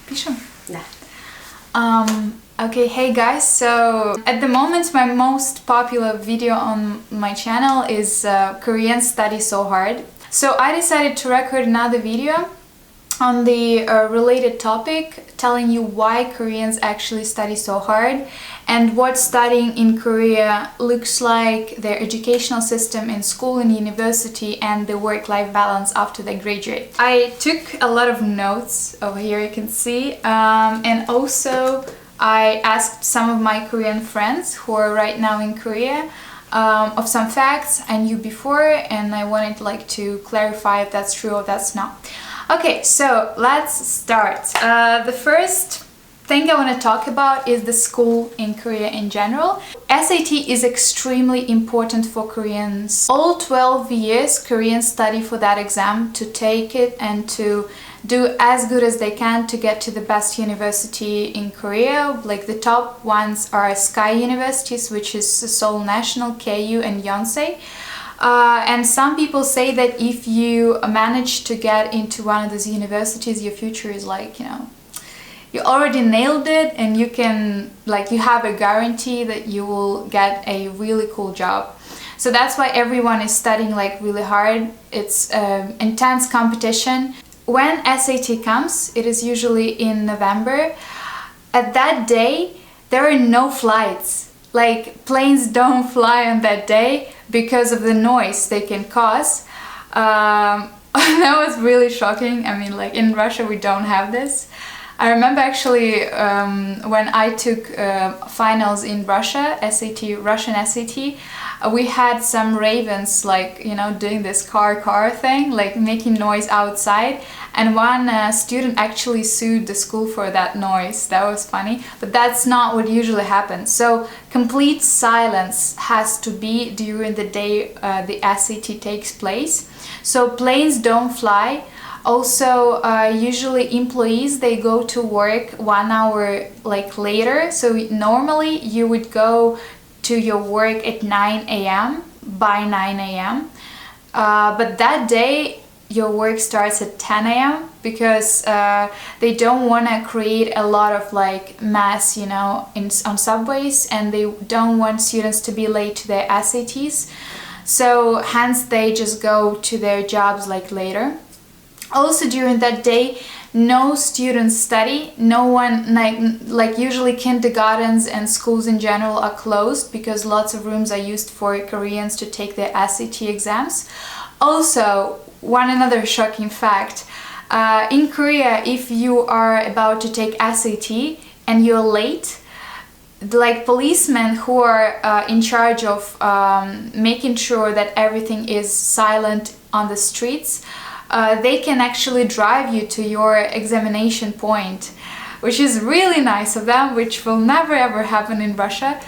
Пишем? Да. Okay, hey guys, so at the moment my most popular video on my channel is Korean Study So Hard. So I decided to record another video on the related topic, telling you why Koreans actually study so hard and what studying in Korea looks like, their educational system in school and university, and the work-life balance after they graduate. I took a lot of notes over here, you can see, and also I asked some of my Korean friends who are right now in Korea of some facts I knew before, and I wanted to clarify if that's true or that's not. Okay, so let's start. The first thing I want to talk about is the school in Korea in general. SAT is extremely important for Koreans. All 12 years Koreans study for that exam to take it and to do as good as they can to get to the best university in Korea. Like the top ones are Sky universities, which is Seoul National, KU and Yonsei. And some people say that if you manage to get into one of those universities, your future is you already nailed it, and you can you have a guarantee that you will get a really cool job. So that's why everyone is studying really hard. It's intense competition. When SAT comes, it is usually in November. At that day, there are no flights. Planes don't fly on that day because of the noise they can cause. That was really shocking. I mean, in Russia we don't have this. I remember actually when I took finals in Russia, Russian SAT, we had some ravens doing this car thing, making noise outside, and one student actually sued the school for that noise. That was funny, but that's not what usually happens. So complete silence has to be during the day the SAT takes place. So planes don't fly. Also, usually employees, they go to work 1 hour later. So normally you would go to your work at 9 a.m. by 9 a.m. But that day your work starts at 10 a.m. because they don't want to create a lot of mass, on subways, and they don't want students to be late to their SATs. So hence they just go to their jobs later. Also during that day, no students study. No one, usually kindergartens and schools in general are closed because lots of rooms are used for Koreans to take their SAT exams. Also, another shocking fact, in Korea, if you are about to take SAT and you're late, policemen who are in charge of making sure that everything is silent on the streets, they can actually drive you to your examination point, which is really nice of them, which will never ever happen in Russia.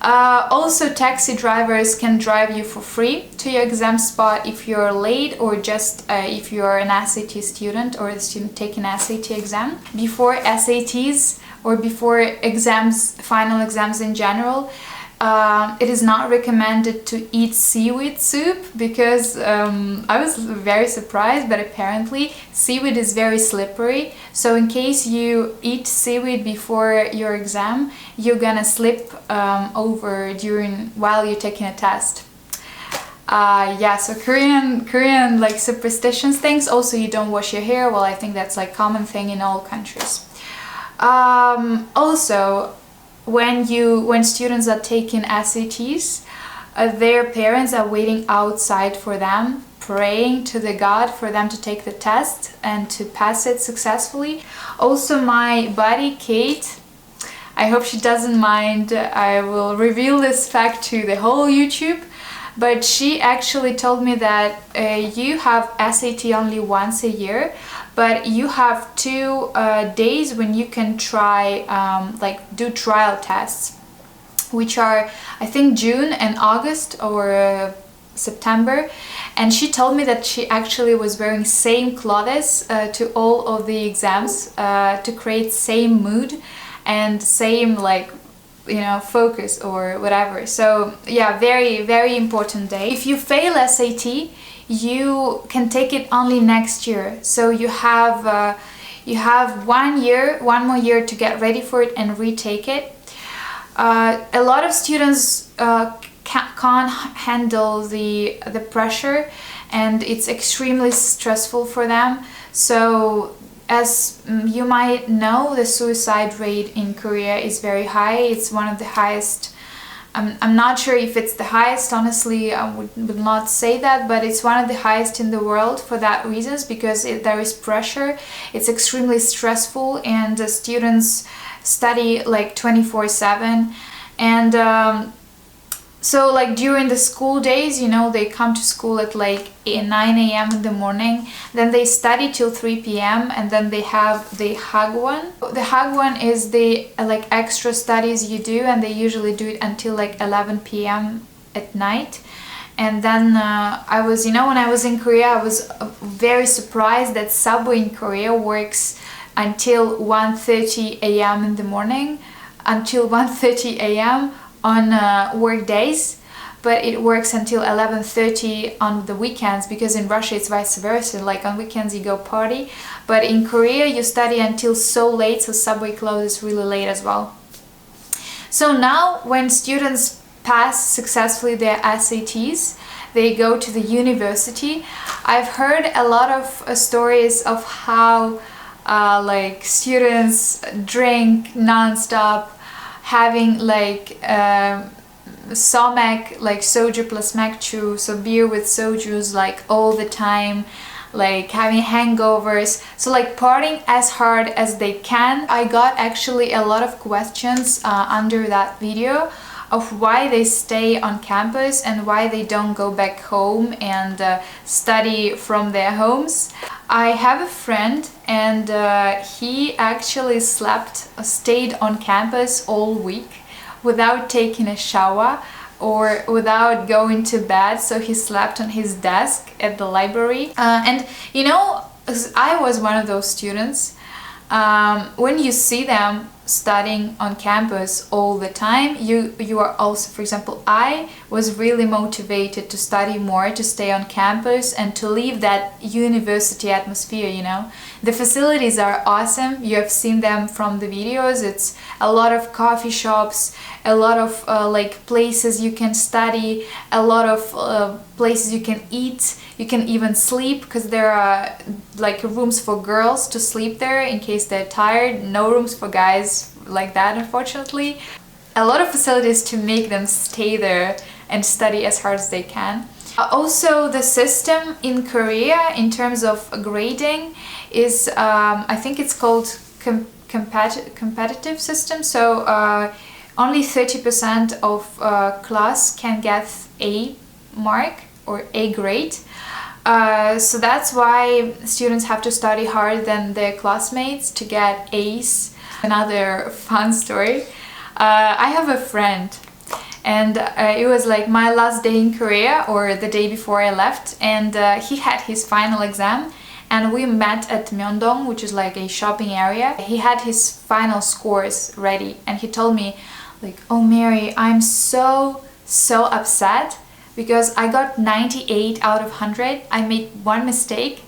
Also, taxi drivers can drive you for free to your exam spot if you're late, or just if you're an SAT student or a student taking SAT exam. Before SATs or before exams, final exams in general, it is not recommended to eat seaweed soup because I was very surprised, but apparently seaweed is very slippery. So in case you eat seaweed before your exam, you're gonna slip over while you're taking a test. Yeah, so Korean superstitions things. Also, you don't wash your hair. Well, I think that's common thing in all countries. Also, when students are taking SATs, their parents are waiting outside for them, praying to the God for them to take the test and to pass it successfully. Also, my buddy Kate, I hope she doesn't mind, I will reveal this fact to the whole YouTube, but she actually told me that you have SAT only once a year, but you have 2 days when you can try, do trial tests, which are, I think, June and August or September. And she told me that she actually was wearing same clothes to all of the exams to create same mood and same focus or whatever. So yeah, very, very important day. If you fail SAT, you can take it only next year. So you have You have 1 year, one more year to get ready for it and retake it. A lot of students can't handle the pressure, and it's extremely stressful for them. So as you might know, the suicide rate in Korea is very high. It's one of the highest. I'm not sure if it's the highest, honestly. I would not say that, but it's one of the highest in the world for that reasons, because there is pressure. It's extremely stressful, and the students study like 24/7. And so like during the school days, you know, they come to school at like 9 a.m. in the morning, then they study till 3 p.m. and then they have the Hagwon. The Hagwon is the like extra studies you do, and they usually do it until like 11 p.m. at night. And then I was, you know, when I was in Korea, I was very surprised that subway in Korea works until 1:30 a.m. in the morning, until 1:30 a.m. on work days, but it works until 11:30 on the weekends, because in Russia it's vice versa. Like on weekends you go party, but in Korea you study until so late, so subway closes really late as well. So now when students pass successfully their SATs, they go to the university. I've heard a lot of stories of how like students drink non-stop, having like somek, like soju plus makchu, so beer with sojus like all the time, like having hangovers, so like partying as hard as they can. I got actually a lot of questions under that video of why they stay on campus and why they don't go back home and study from their homes. I have a friend, and he actually stayed on campus all week without taking a shower or without going to bed, so he slept on his desk at the library. And you know, I was one of those students. When you see them studying on campus all the time, you are also, for example, I was really motivated to study more, to stay on campus and to leave that university atmosphere, you know. The facilities are awesome. You have seen them from the videos. It's a lot of coffee shops, a lot of like places you can study, a lot of places you can eat. You can even sleep, because there are like rooms for girls to sleep there in case they're tired. No rooms for guys like that, unfortunately. A lot of facilities to make them stay there and study as hard as they can. Also, the system in Korea in terms of grading is, I think it's called competitive system. So only 30% of class can get A mark or A grade. So that's why students have to study harder than their classmates to get A's. Another fun story. I have a friend, and it was like my last day in Korea, or the day before I left, and he had his final exam, and we met at Myeongdong, which is like a shopping area. He had his final scores ready, and he told me like, "Oh Mary, I'm so upset, because I got 98 out of 100. I made one mistake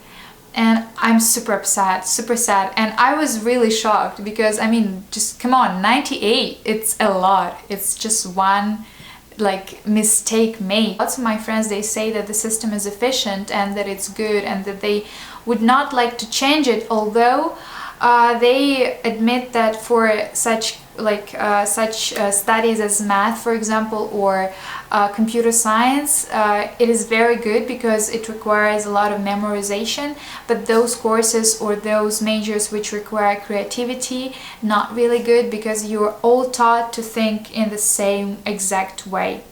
and I'm super upset, super sad." And I was really shocked, because I mean, just come on, 98, it's a lot. It's just one like mistake made. Lots of my friends, they say that the system is efficient and that it's good and that they would not like to change it, although they admit that for such studies as math, for example, or computer science, it is very good because it requires a lot of memorization. But those courses or those majors which require creativity, not really good, because you're all taught to think in the same exact way.